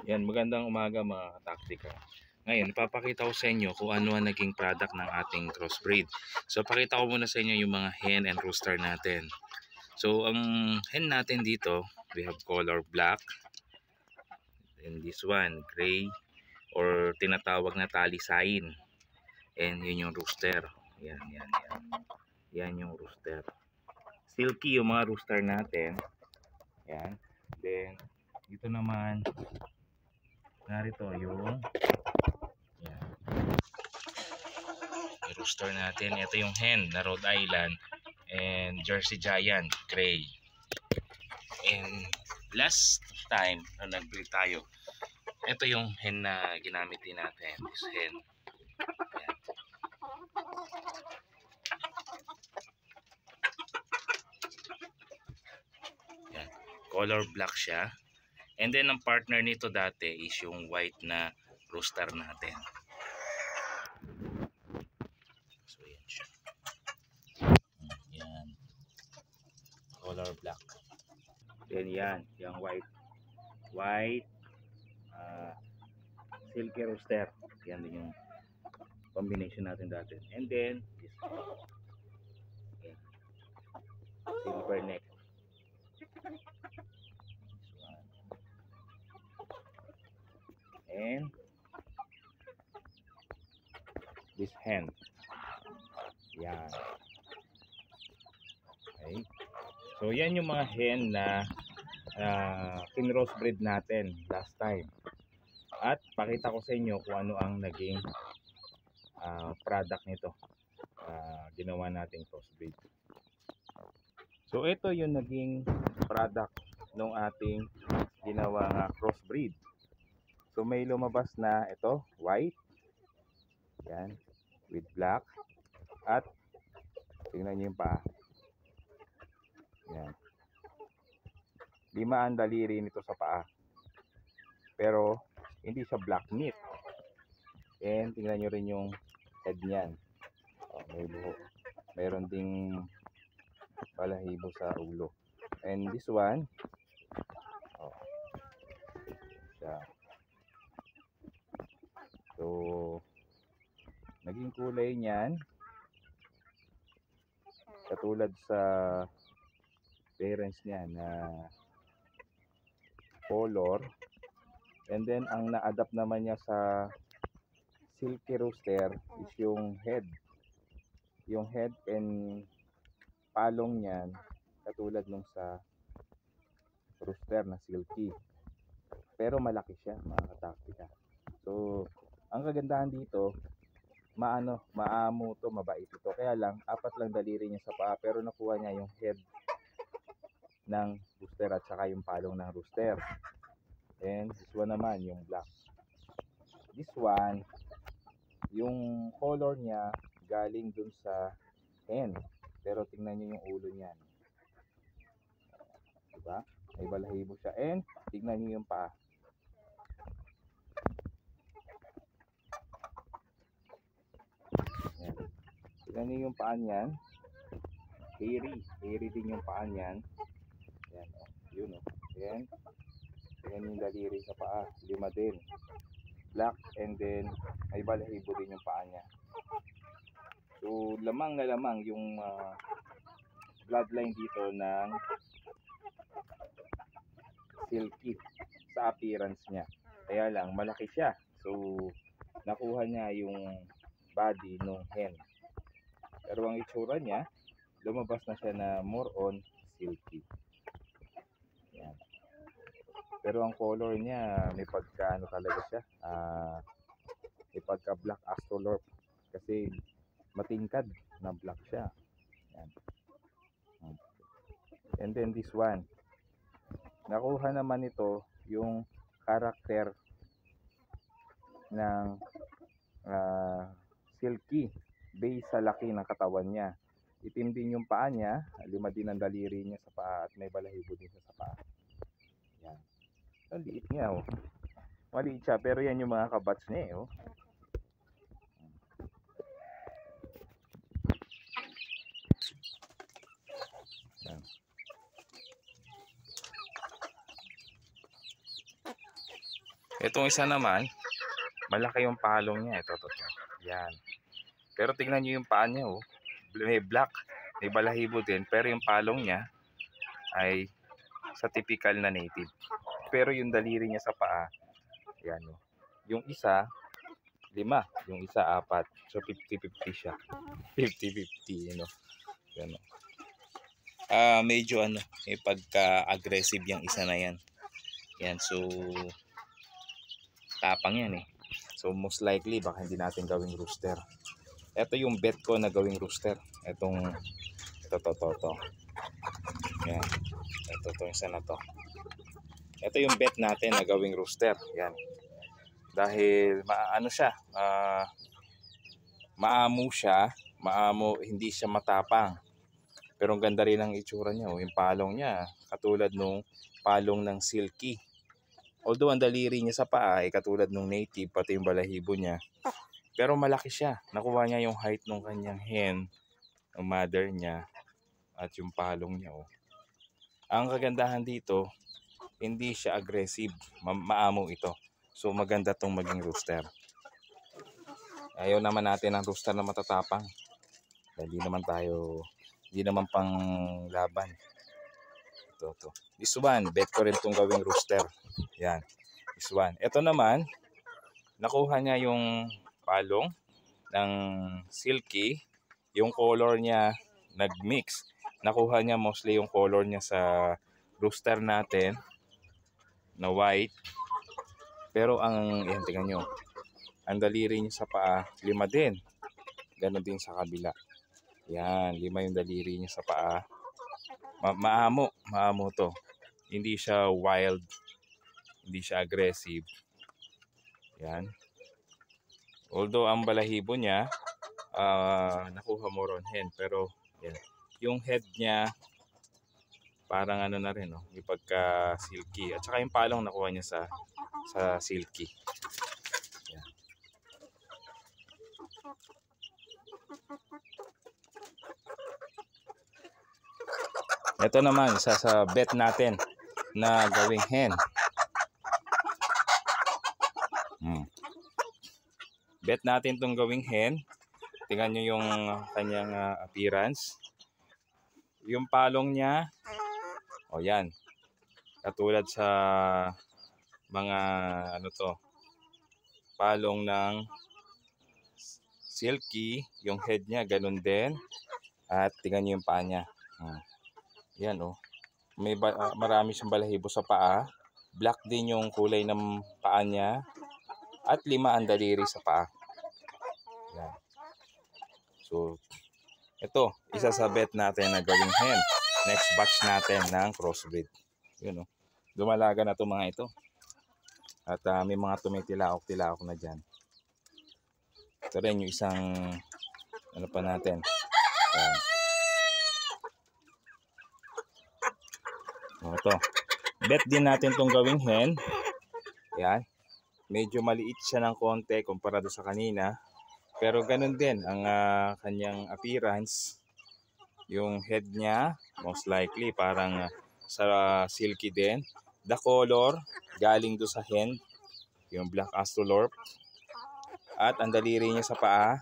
Yan, magandang umaga mga taktika. Ngayon, ipapakita ko sa inyo kung ano ang naging product ng ating crossbreed. So, pakita ko muna sa inyo yung mga hen and rooster natin. So, ang hen natin dito, we have color black. And this one, gray or tinatawag na talisayin. And yun yung rooster. Yan. Yan yung rooster. Silky yung mga rooster natin. Yan. Then, dito naman, narito yung rooster natin. Ito yung hen na Rhode Island and Jersey Giant Gray. And last time na nag-breed tayo, ito yung hen na ginamit din natin. This hen. Ayan. Ayan. Color black siya. And then ang partner nito dati is yung white na rooster natin. So yan siya. Yan. Color black. Then yan, yung white silky rooster. Yan din yung combination natin dati. And then this one. Okay. Silver neck. This one. And this hen. Yan. Okay. So yan yung mga hen na kin-crossbreed natin last time. At pakita ko sa inyo kung ano ang naging product nito. Ginawa nating crossbreed. So ito yung naging product ng ating ginawang crossbreed. So may lumabas na ito, white. Yan, with black. At tingnan niyo yung paa. Yan. 5 ang daliri nito sa paa. Pero hindi siya black meat. And tingnan niyo rin yung head niyan. May buho. Meron ding balahibo sa ulo. And this one, siya. So naging kulay niyan katulad sa parents niya na color. And then ang na-adapt naman niya sa silky rooster is yung head. Yung head and palong niyan katulad nung sa rooster na silky. Pero malaki siya mga kataktika. So ang kagandahan dito, maamo to, mabait ito. Kaya lang 4 lang daliri niya sa paa, pero nakuha niya yung head ng rooster at saka yung palong ng rooster. And this one naman yung black. This one, yung color niya galing dun sa hen. Pero tingnan niyo yung ulo niyan. Diba? May balahibo siya. And tingnan niyo yung paa. Yan. Tingnan niyo yung paa niyan. Hairy din yung paa niyan. Yan, yun oh. Yan. Yan yung daliri sa paa. 5 din. Black, and then may balahibo din yung paa niya. So lamang na lamang yung bloodline dito ng silky sa appearance niya. Kaya lang malaki siya. So nakuha niya yung body ng hen. Pero ang itsura niya, lumabas na siya na more on silky. Yan. Pero ang color niya may pagka ano talaga siya, may pagka black astrolorp kasi matingkad na black siya. Yan. And then this one, nakuha naman ito yung karakter ng silky based sa laki ng katawan niya. Itim din yung paa niya, 5 din ang daliri niya sa paa at may balahibo din siya sa paa. Yan. Ang liit niya oh. Maliit siya pero yan yung mga kabats niya eh oh. Yan. Itong isa naman, malaki yung palong niya. Ito. Yan. Pero tingnan nyo yung paa niya, oh. May black, may balahibo din. Pero yung palong niya ay sa typical na native. Pero yung daliri niya sa paa, yan, oh. Yung isa, 5. Yung isa, 4. So 50-50 siya. 50-50, you know. Yan, oh. Medyo may pagka-aggressive yung isa na yan. Yan, so tapang yan eh. So most likely baka hindi natin gawing rooster. Ito yung bet ko na gawing rooster. Ito. Yan. Ito isa na to. Ito yung bet natin na gawing rooster. Yan. Dahil maamo siya, hindi siya matapang. Pero ang ganda rin ang itsura niya, oh. Yung palong niya, katulad nung palong ng silky. Although ang daliri niya sa paa ay katulad nung native, pati yung balahibo niya. Pero malaki siya. Nakuha niya yung height ng kanyang hen, ng mother niya, at yung palong niya, oh. Ang kagandahan dito, hindi siya aggressive. Maamo ito. So maganda tong maging rooster. Ayaw naman natin ng rooster na matatapang. Hindi naman pang laban. Ito. This one, bet ko rin itong gawing rooster. Yan. This one. Ito naman, nakuha niya yung palong ng silky. Yung color niya nag-mix. Nakuha niya mostly yung color niya sa rooster natin na white. Pero yan, tingnan nyo. Ang daliri niya sa paa, 5 din. Ganon din sa kabila. Yan, 5 yung daliri niya sa paa. Maamo to. Hindi siya wild. Hindi siya aggressive. Yan. Although ang balahibo niya, nakuha mo ron hen. Pero yan. Yung head niya, parang na rin, oh, yung pagka silky. At saka yung palong nakuha niya sa silky. Yan. Ito naman, isa sa bet natin na gawing hen. Bet natin itong gawing hen. Tingnan nyo yung kanyang appearance. Yung palong niya, o yan. Katulad sa mga palong ng silky, yung head niya ganun din. At tingnan nyo yung paa niya. Yan, oh. Marami siyang balahibo sa paa. Black din yung kulay ng paa niya. At 5 ang daliri sa paa. Yan. So, ito, isa sa bet natin na gawing hen. Next batch natin ng crossbreed. Yun, oh. Lumalaga na itong mga ito. At may mga tumitilaok-tilaok na dyan. Ito rin yung isang pa natin. Yan. Ito. Bet din natin itong gawing hen. Yan. Medyo maliit siya ng konti kumpara sa kanina. Pero ganun din ang kanyang appearance. Yung head niya, most likely parang sa silky din. The color, galing do sa hen. Yung black astrolorp. At ang daliri niya sa paa.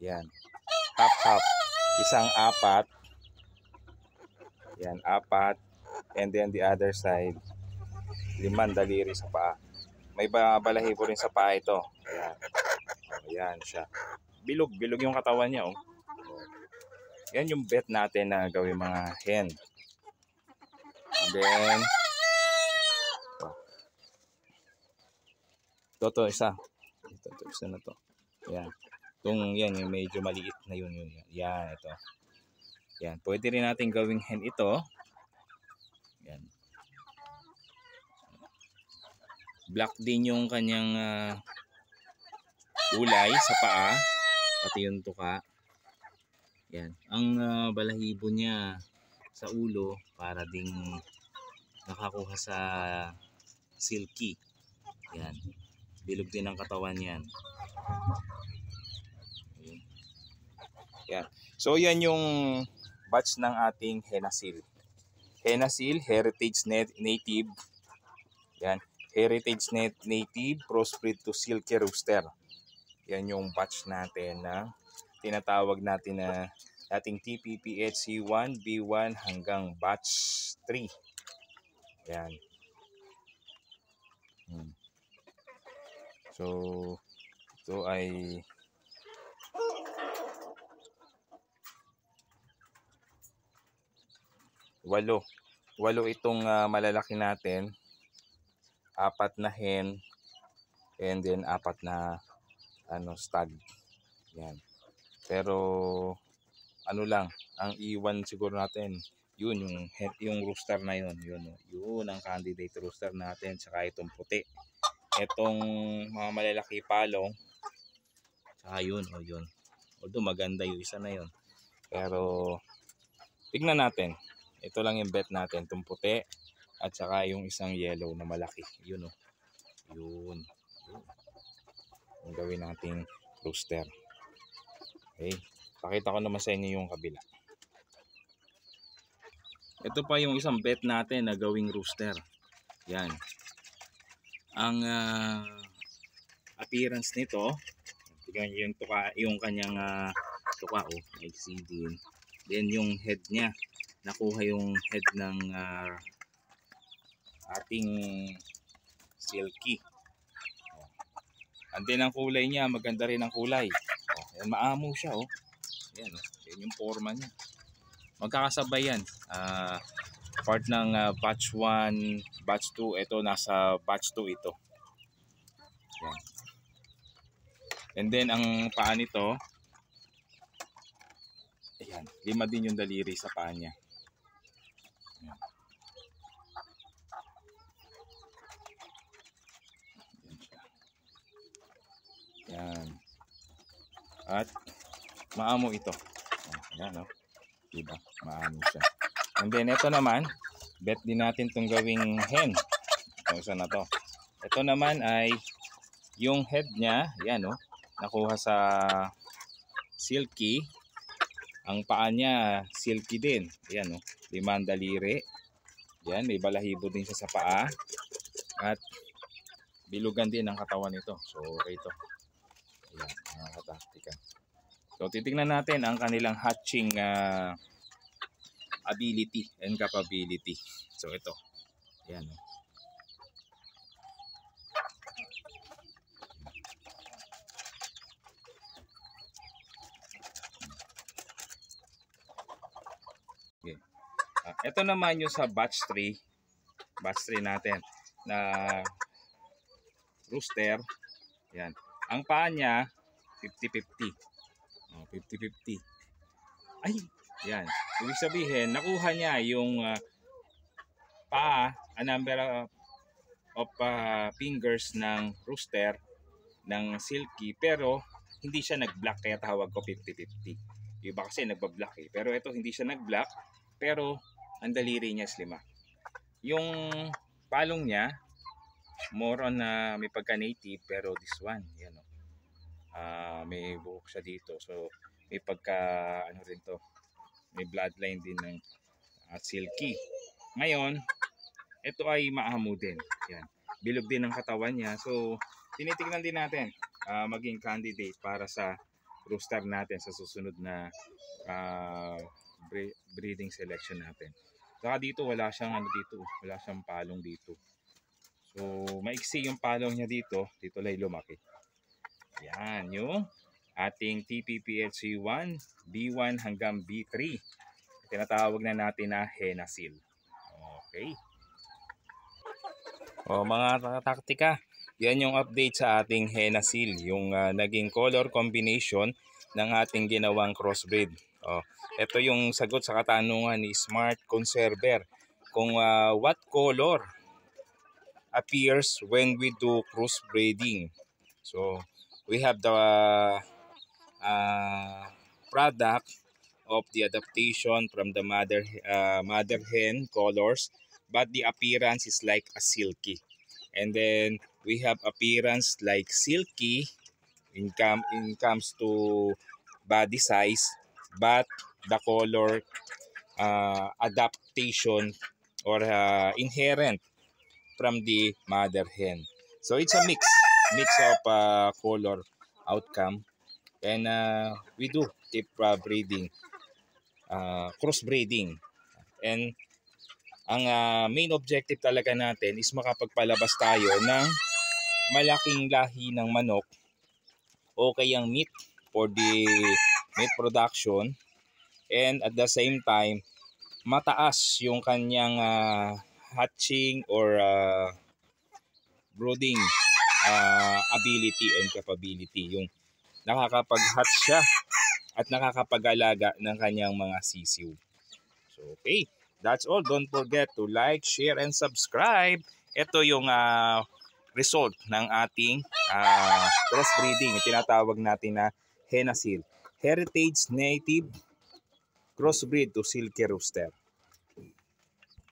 Yan. Half. Isang 4. Yan, 4. And then the other side, 5 daliri sa paa. May balahibo rin sa paa ito. Ayan. Ayan siya. Bilog yung katawan niya, oh. Yan yung bet natin na gawin mga hen. And then, ito isa. Ito isa na to. Ayan. Yan, yung medyo maliit na yun. Yan, ito. Yan, pwede rin natin gawing hen ito. Yan. Black din yung kanyang ulay sa paa, pati yung tuka. Yan. Ang balahibo niya sa ulo para ding nakakuha sa silky. Yan. Bilog din ang katawan yan. Yan. So yan yung batch ng ating Henasil. Henasil Heritage Native. Yan. Heritage Native Crossbreed to Silky Rooster. Yan yung batch natin na tinatawag natin na ating TPPHC1 B1 hanggang batch 3. Yan. So, ito ay walo itong malalaki natin, 4 na hen, and then 4 na stag. Yan. Pero ano lang, ang iwan siguro natin, yun yung rooster na yun, yun ang candidate rooster natin, saka itong puti. Itong mga malalaki palong, saka yun. Although maganda yung isa na yun. Pero tignan natin. Ito lang yung bet natin, itong puti at saka yung isang yellow na malaki. Yun. Ang gawin nating rooster. Okay. Pakita ko naman sa inyo yung kabila. Ito pa yung isang bet natin na gawing rooster. Yan. Ang appearance nito, tignan yung tuka, yung kanyang tuka, maiksi din. Then yung head niya, nakuha yung head ng ating silky. And then ang kulay niya, maganda rin ang kulay. Yan, maamo siya. Yan, yan yung forma niya. Magkakasabay yan. Part ng batch 1, batch 2. Ito nasa batch 2 ito. Yan. And then ang paa nito, ayan, 5 din yung daliri sa paa niya. Yan. Yan. At maamo ito. Ayan, diba? Maamo siya. And then ito naman, bet din natin itong gawing hen. Itong isa na to. Ito naman ay yung head niya, yan nakuha sa silky. Ang paa niya silky din. Ayan 5 daliri. Yan, may balahibo din siya sa paa. At bilugan din ang katawan nito. So okay ito. Ayan, mga kataktika. So titingnan natin ang kanilang hatching ability and capability. So ito. Ayan. Okay. Ito naman yung sa batch 3. Batch 3 natin na rooster. Yan. Ang paa niya 50-50. 50-50. Ay, yan. Ibig sabihin, nakuha niya yung paa, a number of fingers ng rooster, ng silky, pero hindi siya nag-block, kaya tawag ko 50-50. Iba kasi nagba-block pero ito hindi siya nag-block, pero ang daliri niya is 5. Yung palong niya, more on may pagka-native, pero this one, yan may buhok siya dito, so may pagka rin to, may bloodline din ng silky. Ngayon ito ay maamo din, yan, bilog din ang katawan niya, so tinitingnan din natin maging candidate para sa rooster natin sa susunod na breeding selection natin. Saka dito wala siyang wala siyang palong dito, so maiksi yung palong niya dito lang lumaki. Yan yung ating TPPHC1 B1 hanggang B3. Tinatawag na natin na Henasil. Okay. Mga taktika, yan yung update sa ating Henasil, yung naging color combination ng ating ginawang crossbreed. Ito yung sagot sa katanungan ni Smart Conserver kung what color appears when we do crossbreeding. So we have the product of the adaptation from the mother hen colors, but the appearance is like a silky. And then we have appearance like silky in comes to body size, but the color adaptation or inherent from the mother hen. So it's a mix of color outcome, and we do keep breeding, crossbreeding. And ang main objective talaga natin is makapagpalabas tayo ng malaking lahi ng manok o kayang meat for the meat production, and at the same time mataas yung kanyang hatching or brooding ability and capability, yung nakakapag-hatch siya at nakakapag-alaga ng kanyang mga sisiw. So okay, that's all. Don't forget to like, share, and subscribe. Ito yung result ng ating crossbreeding. Tinatawag natin na Hen Asil, Heritage Native Crossbreed to Silky Rooster.